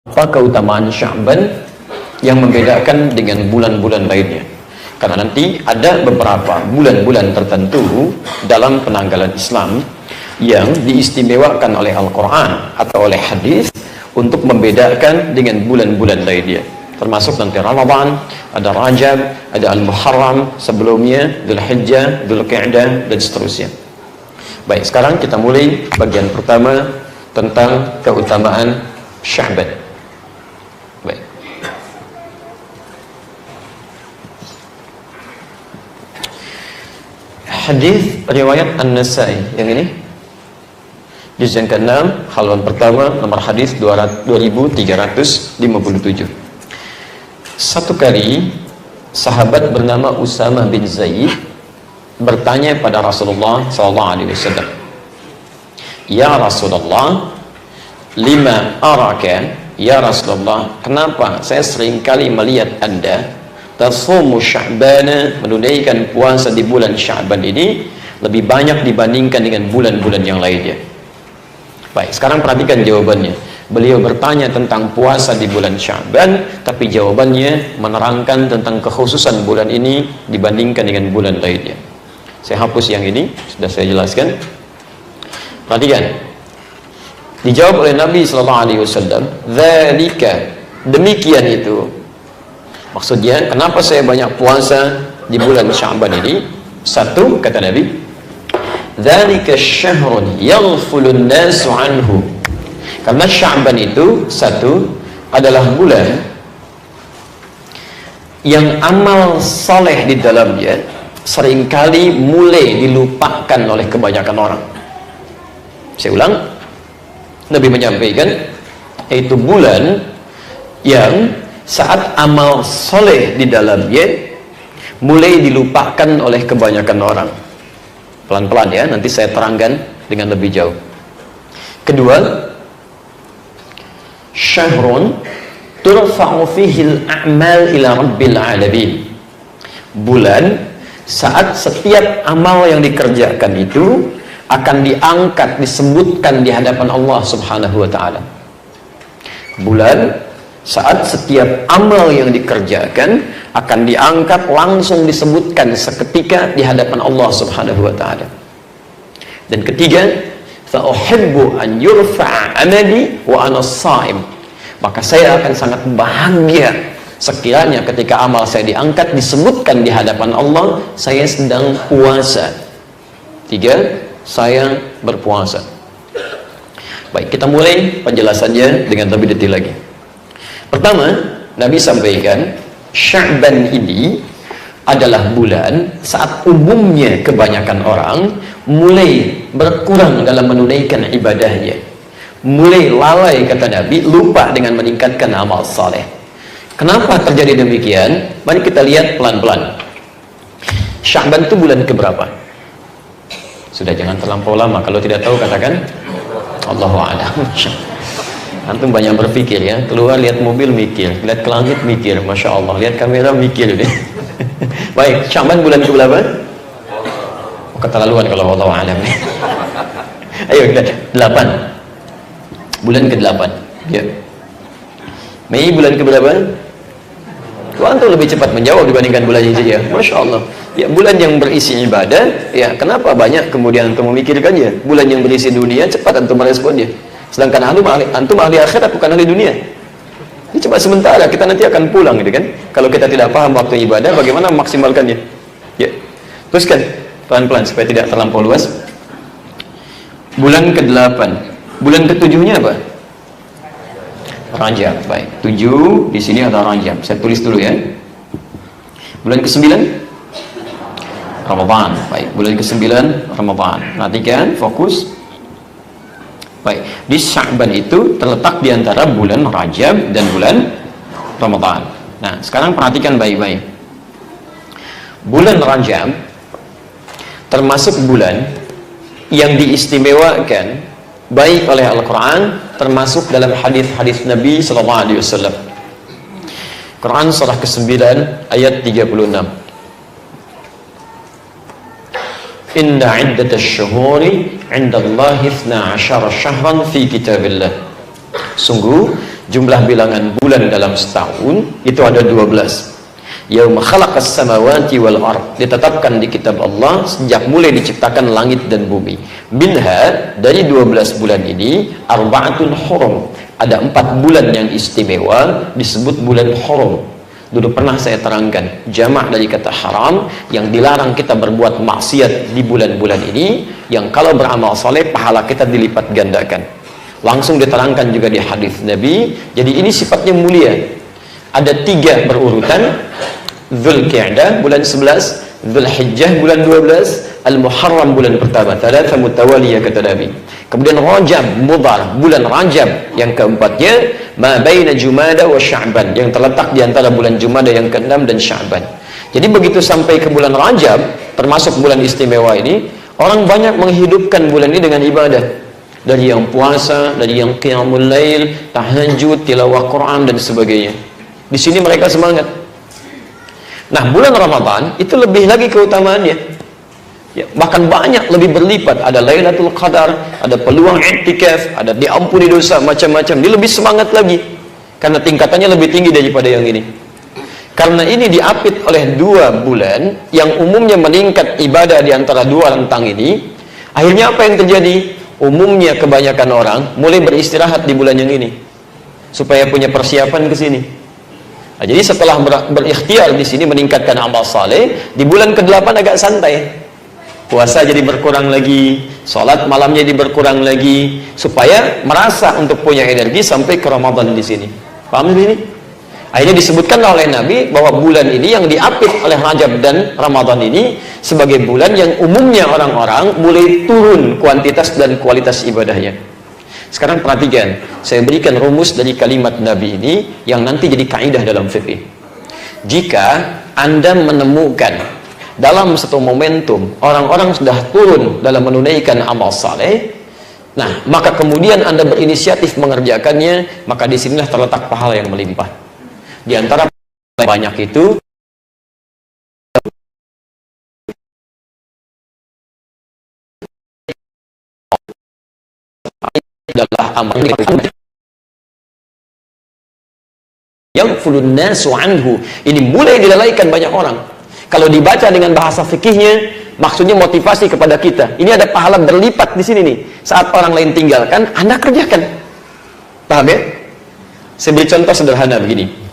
Apa keutamaan Sya'ban yang membedakan dengan bulan-bulan lainnya? Karena nanti ada beberapa bulan-bulan tertentu dalam penanggalan Islam yang diistimewakan oleh Al-Quran atau oleh hadis untuk membedakan dengan bulan-bulan lainnya. Termasuk nanti Ramadan, ada Rajab, ada Al-Muharram, sebelumnya Dzulhijjah, Dzulqa'dah, dan seterusnya. Baik, sekarang kita mulai bagian pertama tentang keutamaan Sya'ban. Baik. Hadis riwayat An-Nasa'i yang ini, juz yang ke-6, halaman pertama, nomor hadis 2357. Satu kali sahabat bernama Usamah bin Zaid bertanya pada Rasulullah SAW, "Ya Rasulullah, lima araka, ya Rasulullah, kenapa saya seringkali melihat Anda tasumu Sya'bana, menunaikan puasa di bulan Sya'ban ini lebih banyak dibandingkan dengan bulan-bulan yang lainnya?" Baik, sekarang perhatikan jawabannya. Beliau bertanya tentang puasa di bulan Sya'ban, tapi jawabannya menerangkan tentang kekhususan bulan ini dibandingkan dengan bulan lainnya. Saya hapus yang ini, sudah saya jelaskan. Perhatikan, dijawab oleh Nabi SAW, "Dzalika," demikian itu. Maksudnya, kenapa saya banyak puasa di bulan Sya'ban ini? Satu, kata Nabi, "Dzalika syahrun yaghfulun nasu anhu." Karena Sya'ban itu, satu, adalah bulan yang amal saleh di dalamnya seringkali mulai dilupakan oleh kebanyakan orang. Saya ulang, Nabi menyampaikan, yaitu bulan yang saat amal soleh di dalamnya mulai dilupakan oleh kebanyakan orang. Pelan-pelan ya, nanti saya terangkan dengan lebih jauh. Kedua, syahrun turfa'u fihil a'mal ila rabbil alamin. Bulan saat setiap amal yang dikerjakan itu akan diangkat, disebutkan di hadapan Allah Subhanahu wa ta'ala. Bulan saat setiap amal yang dikerjakan akan diangkat, langsung disebutkan seketika di hadapan Allah Subhanahu wa ta'ala. Dan ketiga, fa uhibbu an yurfa'a amali wa ana shaim. Maka saya akan sangat bahagia sekiranya ketika amal saya diangkat, disebutkan di hadapan Allah, saya sedang puasa. Tiga, saya berpuasa. Baik, kita mulai penjelasannya dengan lebih detail lagi. Pertama, Nabi sampaikan Sya'ban ini adalah bulan saat umumnya kebanyakan orang mulai berkurang dalam menunaikan ibadahnya, mulai lalai, kata Nabi, lupa dengan meningkatkan amal saleh. Kenapa terjadi demikian? Mari kita lihat pelan-pelan. Sya'ban itu bulan keberapa? Sudah, jangan terlampau lama. Kalau tidak tahu katakan Allahu a'lam. Antum banyak berpikir ya, keluar lihat mobil mikir, lihat ke langit mikir, Masya Allah, lihat kamera mikir deh. Baik, Sya'ban bulan keberapa? Oh, keterlaluan kalau Allahu a'lam. Ayo kita 8. Bulan ke-8. Ya. Mei bulan keberapa? Tuh, antum lebih cepat menjawab dibandingkan bulan ini saja. Masya Allah. Ya, bulan yang berisi ibadah, ya kenapa banyak kemudian antum memikirkannya? Bulan yang berisi dunia, cepat antum meresponnya. Sedangkan antum ahli akhirat, bukan ahli dunia. Ini cuma sementara, kita nanti akan pulang gitu kan. Kalau kita tidak paham waktu ibadah, bagaimana memaksimalkannya? Ya. Teruskan pelan-pelan supaya tidak terlampau luas. Bulan ke-8. Bulan ke-7-nya apa? Rajab. Baik, 7 di sini ada Rajab. Saya tulis dulu ya. Bulan ke-9 Ramadan. Baik, bulan ke-9 Ramadan. Perhatikan, fokus. Baik, di Sya'ban itu terletak di antara bulan Rajab dan bulan Ramadan. Nah, sekarang perhatikan baik-baik. Bulan Rajab termasuk bulan yang diistimewakan baik oleh Al-Quran, termasuk dalam hadis-hadis Nabi SAW. Quran surah ke-9 ayat 36. Inna iddatash syuhuri 'indallahi 12 syahran fi kitabillah. Sungguh Jumlah bilangan bulan dalam setahun itu ada 12. Yauma khalaqas samawati wal ard, ditetapkan di kitab Allah sejak mulai diciptakan langit dan bumi. Minha, dari 12 bulan ini, arba'atun hurum, ada 4 bulan yang istimewa disebut bulan hurum. Dulu pernah saya terangkan jamak dari kata haram, yang dilarang kita berbuat maksiat di bulan-bulan ini, yang kalau beramal soleh pahala kita dilipat gandakan. Langsung diterangkan juga di hadis Nabi. Jadi ini sifatnya mulia. Ada 3 berurutan: Dzulqa'dah bulan 11, Dzulhijjah bulan 12, Al-Muharram bulan pertama. Thalatha mutawaliyah kata Nabi. Kemudian Rajab, Mudhar, bulan Rajab yang keempatnya, ma baina Jumada wa Sya'ban, yang terletak di antara bulan Jumada yang ke-6 dan Sya'ban. Jadi begitu sampai ke bulan Rajab, termasuk bulan istimewa ini, orang banyak menghidupkan bulan ini dengan ibadah. Dari yang puasa, dari yang qiyamul lail, tahajud, tilawah Quran dan sebagainya. Di sini mereka semangat. Nah, bulan Ramadan itu lebih lagi keutamaannya. Ya, bahkan banyak, lebih berlipat. Ada Lailatul Qadar, ada peluang i'tikaf, ada diampuni dosa, macam-macam. Dia lebih semangat lagi karena tingkatannya lebih tinggi daripada yang ini. Karena ini diapit oleh 2 bulan yang umumnya meningkat ibadah di antara 2 rentang ini. Akhirnya apa yang terjadi? Umumnya kebanyakan orang mulai beristirahat di bulan yang ini supaya punya persiapan ke sini. Nah, jadi setelah berikhtiar di sini meningkatkan amal saleh, di bulan ke-8 agak santai. Puasa jadi berkurang lagi, sholat malamnya jadi berkurang lagi, supaya merasa untuk punya energi sampai ke Ramadan di sini. Paham ini? Akhirnya disebutkan oleh Nabi bahwa bulan ini yang diapit oleh Rajab dan Ramadan ini sebagai bulan yang umumnya orang-orang mulai turun kuantitas dan kualitas ibadahnya. Sekarang perhatikan, saya berikan rumus dari kalimat Nabi ini yang nanti jadi kaidah dalam fikih. Jika Anda menemukan dalam satu momentum orang-orang sudah turun dalam menunaikan amal saleh, nah maka kemudian Anda berinisiatif mengerjakannya, maka disinilah terletak pahala yang melimpah. Di antara banyak itu adalah amal yang fulun nasu anhu, ini mulai dilalaikan banyak orang. Kalau dibaca dengan bahasa fikihnya, maksudnya motivasi kepada kita. Ini ada pahala berlipat di sini nih. Saat orang lain tinggalkan, Anda kerjakan. Paham ya? Saya beri contoh sederhana begini.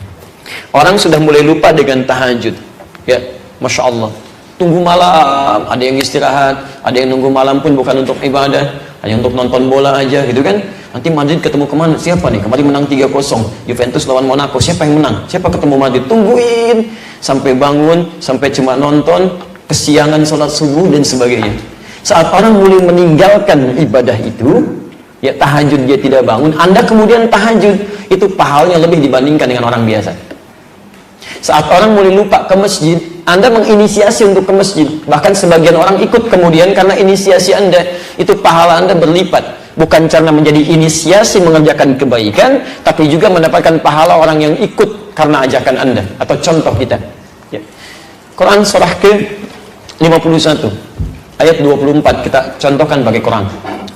Orang sudah mulai lupa dengan tahajud, ya, masya Allah. Tunggu malam, ada yang istirahat, ada yang nunggu malam pun bukan untuk ibadah, hanya untuk nonton bola aja, gitu kan? Nanti Madrid ketemu kemana? Siapa nih? Kemarin menang 3-0, Juventus lawan Monaco. Siapa yang menang? Siapa ketemu Madrid? Tungguin sampai bangun, sampai cuma nonton, kesiangan sholat subuh dan sebagainya. Saat orang mulai meninggalkan ibadah itu, ya tahajud dia tidak bangun, Anda kemudian tahajud, itu pahalanya lebih dibandingkan dengan orang biasa. Saat orang mulai lupa ke masjid, Anda menginisiasi untuk ke masjid. Bahkan sebagian orang ikut kemudian karena inisiasi Anda, itu pahala Anda berlipat. Bukan karena menjadi inisiasi mengerjakan kebaikan, tapi juga mendapatkan pahala orang yang ikut karena ajakan Anda atau contoh kita. Ya. Quran surah ke-51 ayat 24 kita contohkan pakai Quran.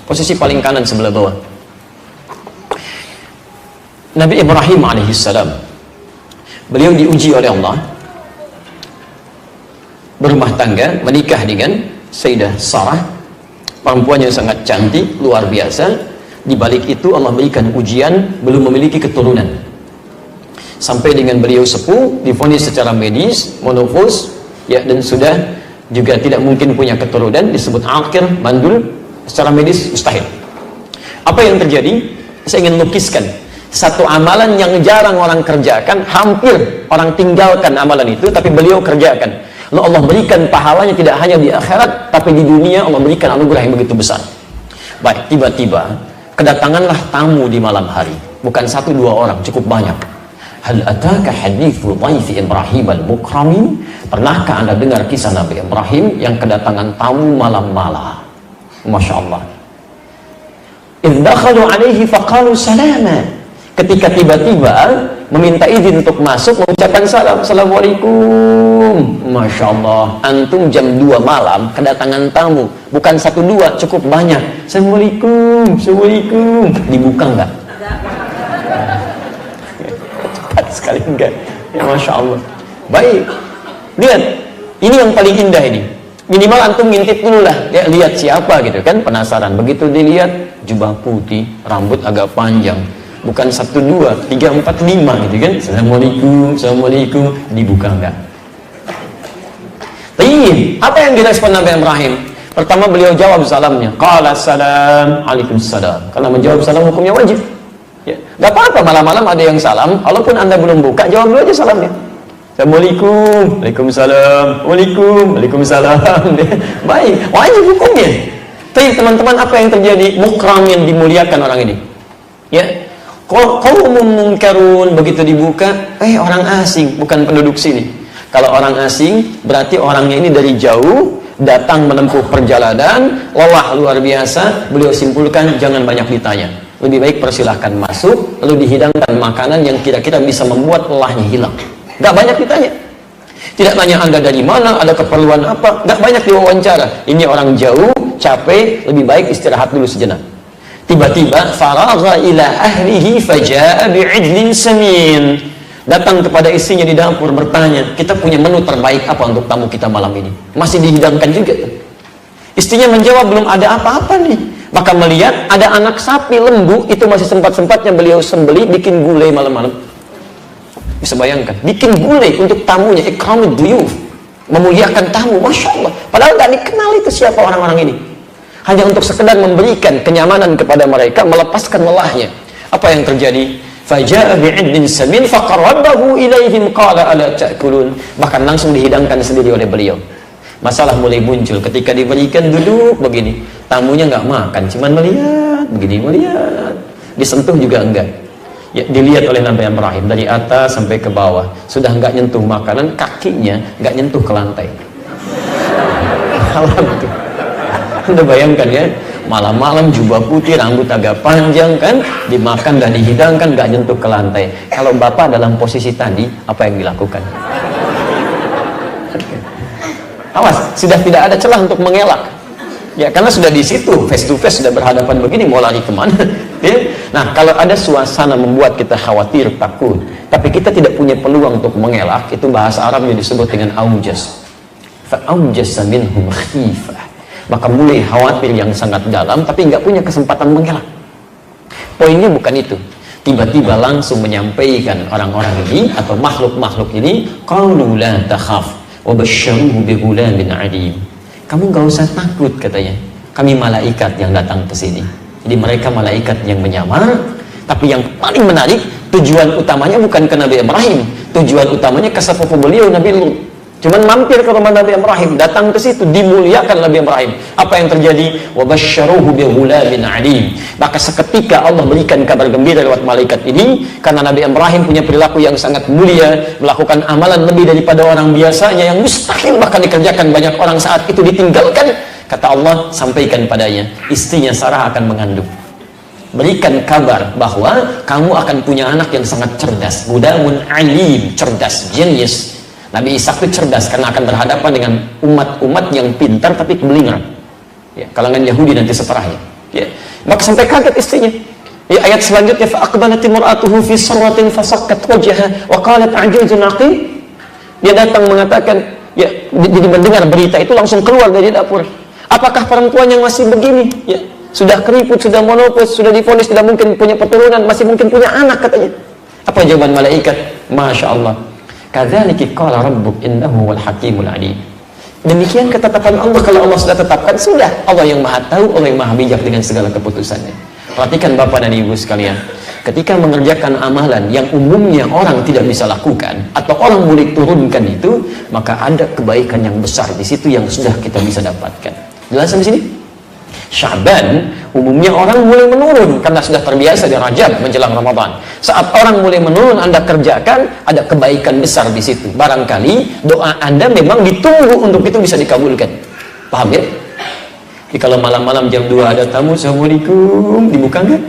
Posisi paling kanan sebelah bawah. Nabi Ibrahim alaihissalam, beliau diuji oleh Allah, berumah tangga, menikah dengan Sayyidah Sarah, perempuan yang sangat cantik, luar biasa. Di balik itu Allah berikan ujian, belum memiliki keturunan. Sampai dengan beliau sepuh, divonis secara medis, monofos, ya, dan sudah juga tidak mungkin punya keturunan, disebut akir, mandul, secara medis mustahil. Apa yang terjadi? Saya ingin lukiskan satu amalan yang jarang orang kerjakan, hampir orang tinggalkan amalan itu, tapi beliau kerjakan. Lalu Allah berikan pahalanya tidak hanya di akhirat, tapi di dunia Allah berikan anugerah yang begitu besar. Baik, tiba-tiba kedatanganlah tamu di malam hari, bukan 1-2 orang, cukup banyak. Hal ataka hadithu dhaifi Ibrahim al-mukramin? Pernahkah Anda dengar kisah Nabi Ibrahim yang kedatangan tamu malam-malam? Masya Allah. Idh dakhalu alaihi faqalu salama. Ketika tiba-tiba meminta izin untuk masuk, mengucapkan salam, assalamualaikum. Masya Allah, antum jam 2 malam kedatangan tamu, bukan 1-2, cukup banyak. Assalamualaikum, assalamualaikum. Dibuka enggak? sekali enggak. Ya Masya Allah. Baik. Lihat, ini yang paling indah ini. Minimal antum ngintip dulu lah, ya, lihat siapa gitu kan, penasaran. Begitu dilihat, jubah putih, rambut agak panjang, bukan 1, 2, 3, 4, 5 gitu kan. Assalamualaikum, assalamualaikum, dibuka enggak? Tapi apa yang direspon Nabi Ibrahim? Pertama beliau jawab salamnya, qala salam, waalaikumsalam. Karena menjawab salam hukumnya wajib. Ya, enggak apa-apa malam-malam ada yang salam, walaupun Anda belum buka, jawab dulu aja salamnya. Assalamualaikum, waalaikumsalam, waalaikumsalam. Baik, wajib hukumnya. Tapi teman-teman, apa yang terjadi? Mukram, yang dimuliakan orang ini. Ya, qaumun munkarun, begitu dibuka, orang asing, bukan penduduk sini. Kalau orang asing, berarti orangnya ini dari jauh, datang menempuh perjalanan, lelah luar biasa. Beliau simpulkan, jangan banyak ditanya. Lebih baik persilahkan masuk, lalu dihidangkan makanan yang kira-kira bisa membuat lelahnya hilang. Gak banyak ditanya. Tidak tanya Anda dari mana, ada keperluan apa. Gak banyak diwawancara. Ini orang jauh, capek, lebih baik istirahat dulu sejenak. Tiba-tiba faragha ila ahlihi faja'a bi'idlin samin. Datang kepada istrinya di dapur bertanya, kita punya menu terbaik apa untuk tamu kita malam ini? Masih dihidangkan juga. Istrinya menjawab, belum ada apa-apa nih. Maka melihat ada anak sapi lembu, itu masih sempat-sempatnya beliau sembeli, bikin gulai malam-malam. Bisa bayangkan, bikin gulai untuk tamunya, ikramud duyuf, memuliakan tamu, Masya Allah. Padahal gak dikenal itu siapa orang-orang ini. Hanya untuk sekedar memberikan kenyamanan kepada mereka, melepaskan lelahnya. Apa yang terjadi? Faja'a bi'idlin samin faqarrabahu ilaihim qala ala ta'kulun. Bahkan langsung dihidangkan sendiri oleh beliau. Masalah mulai muncul ketika diberikan duduk begini. Tamunya nggak makan, cuman melihat begini, melihat. Disentuh juga enggak. Ya, dilihat oleh Nabi Ibrahim dari atas sampai ke bawah, sudah nggak nyentuh makanan, kakinya nggak nyentuh ke lantai. Malam itu, Anda bayangkan ya, malam-malam jubah putih, rambut agak panjang kan, dimakan dan dihidangkan, nggak nyentuh ke lantai. Kalau Bapak dalam posisi tadi, apa yang dilakukan? Awas, sudah tidak ada celah untuk mengelak. Ya, karena sudah di situ, face to face, sudah berhadapan begini, mau lari kemana? Ya? Nah, kalau ada suasana membuat kita khawatir, takut, tapi kita tidak punya peluang untuk mengelak, itu bahasa Arabnya disebut dengan aujas. Fa'aujasa minhum khifah. Maka mulai khawatir yang sangat dalam, tapi nggak punya kesempatan mengelak. Poinnya bukan itu. Tiba-tiba langsung menyampaikan orang-orang ini atau makhluk-makhluk ini, qalu la takhaf wa basyyaruhu bi ghulamin 'alim. Kamu gak usah takut, katanya. Kami malaikat yang datang ke sini. Jadi mereka malaikat yang menyamar, tapi yang paling menarik, tujuan utamanya bukan ke Nabi Ibrahim. Tujuan utamanya ke sepupu beliau, Nabi Lut. Cuman mampir ke rumah Nabi Ibrahim, datang ke situ, dimuliakan Nabi Ibrahim. Apa yang terjadi? Wa basyyaruhu bi ghulamin 'alim. Maka seketika Allah berikan kabar gembira lewat malaikat ini, karena Nabi Ibrahim punya perilaku yang sangat mulia, melakukan amalan lebih daripada orang biasanya yang mustahil bahkan dikerjakan banyak orang saat itu ditinggalkan. Kata Allah, sampaikan padanya, istrinya Sarah akan mengandung. Berikan kabar bahwa kamu akan punya anak yang sangat cerdas, gudamun alim, cerdas, genius. Nabi Ishak itu cerdas karena akan berhadapan dengan umat-umat yang pintar tapi kebelingan. Ya, kalangan Yahudi nanti setelahnya. Ya, maka sampai kaget istrinya. Ya, ayat selanjutnya, fa'aqbalat imra'atuhu fi sarwatin fasakkat wajhaha wa qalat a'juzun aqim. Dia datang mengatakan, ya, jadi mendengar berita itu langsung keluar dari dapur. Apakah perempuan yang masih begini, ya, sudah keriput, sudah monopause, sudah divonis tidak mungkin punya keturunan, masih mungkin punya anak, katanya. Apa jawaban malaikat? Masya Allah. Kadzalika qala rabbuk innahu wal hakimul alim. Demikian ketetapan Allah. Kalau Allah sudah tetapkan, sudah. Allah yang maha tahu, Allah yang maha bijak dengan segala keputusannya. Perhatikan Bapak dan Ibu sekalian, ketika mengerjakan amalan yang umumnya orang tidak bisa lakukan atau orang boleh turunkan itu, maka ada kebaikan yang besar di situ yang sudah kita bisa dapatkan. Jelas di sini? Sya'ban umumnya orang mulai menurun karena sudah terbiasa di Rajab menjelang Ramadan. Saat orang mulai menurun, Anda kerjakan, ada kebaikan besar di situ. Barangkali doa Anda memang ditunggu untuk itu bisa dikabulkan. Paham ya? Jadi kalau malam-malam jam 2 ada tamu, assalamualaikum, dibuka nggak?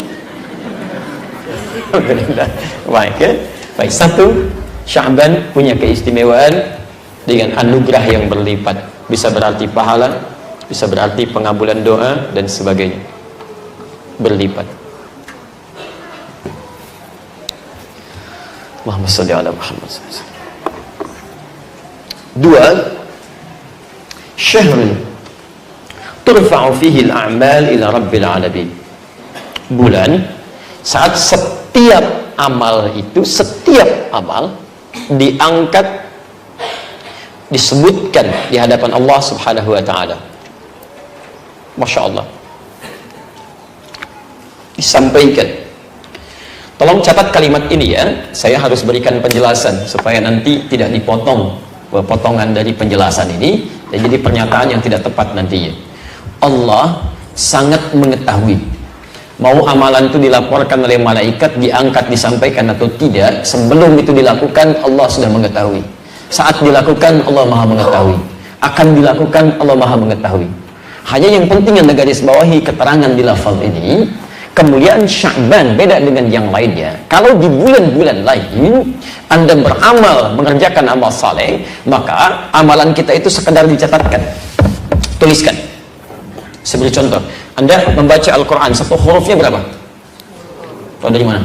Baik ya. Baik, satu, Sya'ban punya keistimewaan dengan anugerah yang berlipat. Bisa berarti pahala, bisa berarti pengabulan doa dan sebagainya, berlipat. Allahumma sholli ala Muhammad. Dua, syahrun turfa'u fihi al-a'mal ila rabbil alamin. Bulan saat setiap amal itu, setiap amal diangkat, disebutkan di hadapan Allah Subhanahu wa taala. Masya Allah. Disampaikan. Tolong catat kalimat ini ya. Saya harus berikan penjelasan supaya nanti tidak dipotong potongan dari penjelasan ini dan jadi pernyataan yang tidak tepat nantinya. Allah sangat mengetahui mau amalan itu dilaporkan oleh malaikat, diangkat, disampaikan atau tidak. Sebelum itu dilakukan, Allah sudah mengetahui. Saat dilakukan, Allah maha mengetahui. Akan dilakukan, Allah maha mengetahui. Hanya yang penting yang garis bawahi keterangan di lafal ini, kemuliaan Sya'ban beda dengan yang lainnya. Kalau di bulan-bulan lain Anda beramal, mengerjakan amal saleh, maka amalan kita itu sekedar dicatatkan, tuliskan. Saya beri contoh, Anda membaca Al-Quran, satu hurufnya berapa? Tahu dari mana?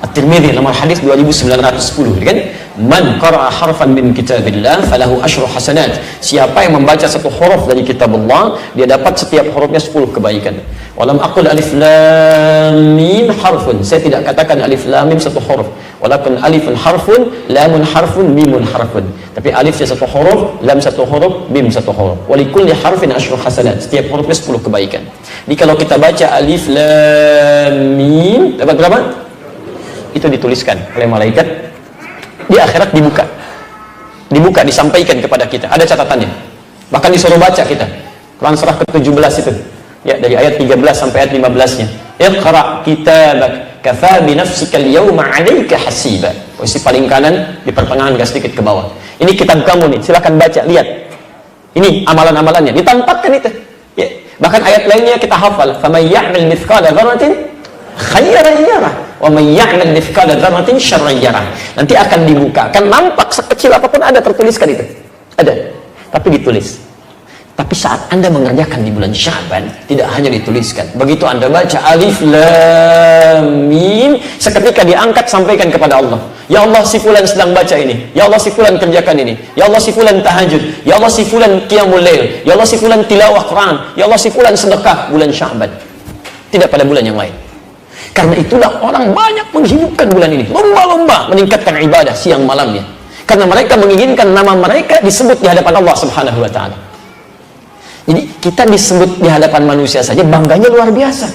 At-Tirmidzi nomor hadis 2910, kan? Man qara'a harfan min kitabillah falahu asyru hasanat. Siapa yang membaca satu huruf dari kitab Allah, dia dapat setiap hurufnya 10 kebaikan. Walam aqul alif lam mim harfun. Saya tidak katakan alif lam mim satu huruf. Walakin alifun harfun, lamun harfun, mimun harfun. Tapi alifnya satu huruf, lam satu huruf, mim satu huruf. Walikulli harfin asyru hasanat. Setiap hurufnya 10 kebaikan. Jadi kalau kita baca alif lam mim, dapat berapa? Itu dituliskan oleh malaikat. Di akhirat dibuka, disampaikan kepada kita, ada catatannya, bahkan disuruh baca kita. Quran surah ke-17 itu ya, dari ayat 13 sampai ayat 15-nya. Iqra kitabak kafa bi nafsika al-yawma 'alaika hasiba. Posisi paling kanan di pertengahan, agak sedikit ke bawah. Ini kitab kamu nih, silakan baca, lihat. Ini amalan-amalannya, ditampakkan itu. Ya. Bahkan ayat lainnya kita hafal, faman ya'mal mithqala dzarratin khairan yarah wa man ya'mal mithqala dzarratin syarran yarah. Nanti akan dibuka, akan nampak sekecil apapun ada tertuliskan itu. Ada, tapi ditulis. Tapi saat Anda mengerjakan di bulan Sya'ban, tidak hanya dituliskan. Begitu Anda baca alif lam mim, seketika diangkat, sampaikan kepada Allah. Ya Allah, si fulan sedang baca ini. Ya Allah, si fulan kerjakan ini. Ya Allah, si fulan tahajud. Ya Allah, si fulan qiyamul lail. Ya Allah, si fulan tilawah Quran. Ya Allah, si fulan sedekah bulan Sya'ban. Tidak pada bulan yang lain. Karena itulah orang banyak menghidupkan bulan ini, lomba-lomba meningkatkan ibadah siang malamnya, karena mereka menginginkan nama mereka disebut di hadapan Allah Subhanahu wa taala. Jadi kita disebut di hadapan manusia saja bangganya luar biasa.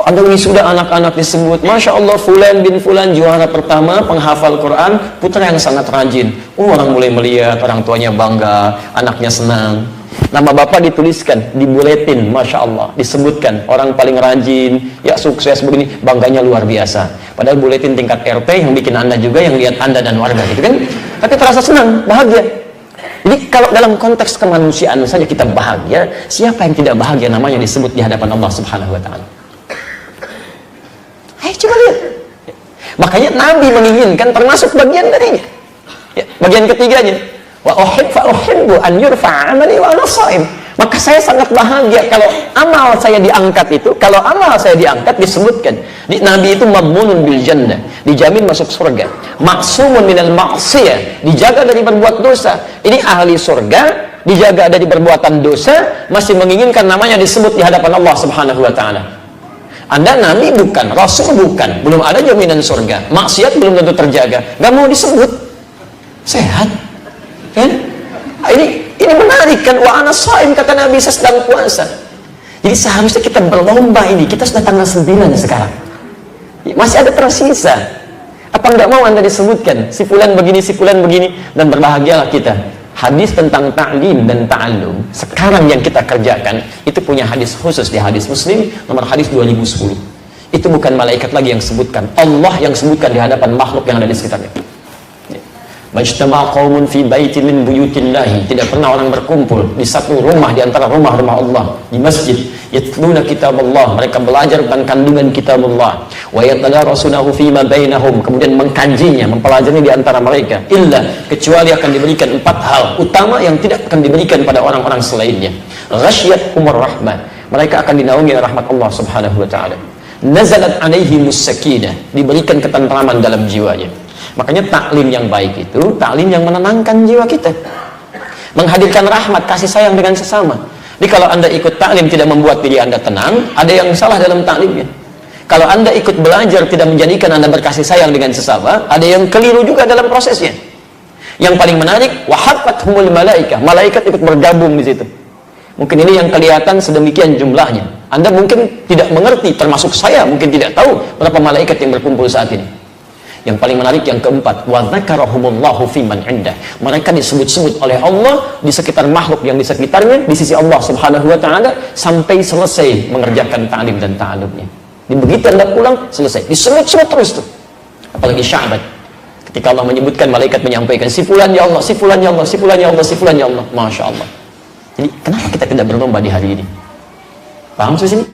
Anda ini sudah anak-anak disebut, Masya Allah, fulan bin fulan juara pertama penghafal Quran, putra yang sangat rajin. Orang mulai melihat, orang tuanya bangga, anaknya senang. Nama bapak dituliskan di buletin, Masya Allah, disebutkan orang paling rajin, ya sukses begini, bangganya luar biasa. Padahal buletin tingkat RT yang bikin Anda juga, yang lihat Anda dan warga, gitu kan? Tapi terasa senang, bahagia. Jadi kalau dalam konteks kemanusiaan saja kita bahagia, siapa yang tidak bahagia namanya disebut di hadapan Allah Subhanahu wa taala? Ayo coba lihat. Makanya Nabi menginginkan, termasuk bagian darinya. Ya, bagian ketiganya, wa uhibbu an yurfa amali wa ana shaim. Maka saya sangat bahagia kalau amal saya diangkat itu, kalau amal saya diangkat disebutkan. Di Nabi itu madmunun bil jannah, dijamin masuk surga. Maksumun minal ma'siyah, dijaga dari berbuat dosa. Ini ahli surga, dijaga dari perbuatan dosa, masih menginginkan namanya disebut di hadapan Allah Subhanahu wa taala. Anda Nabi bukan, Rasul bukan, belum ada jaminan surga, maksiat belum tentu terjaga, nggak mau disebut. Sehat kan? Ini menarik kan, wa ana shaim, kata Nabi, saya sedang puasa. Jadi seharusnya kita berlomba ini. Kita sudah tanggal 9 sekarang, masih ada tersisa. Apa nggak mau Anda disebutkan si fulan begini, si fulan begini, dan berbahagialah kita. Hadis tentang ta'lim dan ta'allum sekarang yang kita kerjakan itu punya hadis khusus di hadis Muslim nomor hadis 2010. Itu bukan malaikat lagi yang sebutkan, Allah yang sebutkan di hadapan makhluk yang ada di sekitarnya. Majtama qaumun fi baitin min buyutillahi, tidak pernah orang berkumpul di satu rumah di antara rumah-rumah Allah, di masjid, yatluna kitabullah, mereka belajar tentang kandungan kitabullah, wa yatadarasunahu fima bainahum, kemudian mengkajinya, mempelajari di antara mereka, illa, kecuali akan diberikan 4 hal utama yang tidak akan diberikan pada orang-orang selainnya. Ghasyiyatuhumur rahmah, mereka akan dinaungi rahmat Allah Subhanahu wa taala. nazalat alaihimus sakinah, diberikan ketentraman dalam jiwanya. Makanya taklim yang baik itu taklim yang menenangkan jiwa kita, menghadirkan rahmat, kasih sayang dengan sesama. Jadi kalau Anda ikut taklim tidak membuat diri Anda tenang, ada yang salah dalam taklimnya. Kalau Anda ikut belajar tidak menjadikan Anda berkasih sayang dengan sesama, ada yang keliru juga dalam prosesnya. Yang paling menarik, wahafathumul malaikah, malaikat ikut bergabung di situ. Mungkin ini yang kelihatan sedemikian jumlahnya. Anda mungkin tidak mengerti, termasuk saya mungkin tidak tahu berapa malaikat yang berkumpul saat ini. Yang paling menarik yang keempat, wa dzakarahumullahu fiman indah. Mereka disebut-sebut oleh Allah di sekitar makhluk yang di sekitarnya, di sisi Allah Subhanahu wa taala sampai selesai mengerjakan ta'lim dan ta'alumnya. Begitu Anda pulang, selesai. Disebut-sebut terus tuh. Apalagi Sya'ban. Ketika Allah menyebutkan, malaikat menyampaikan, si fulan ya Allah, si fulan ya Allah, si fulan ya Allah, si fulan ya Allah. Masya Allah. Jadi kenapa kita tidak berlomba di hari ini? Paham sih sini?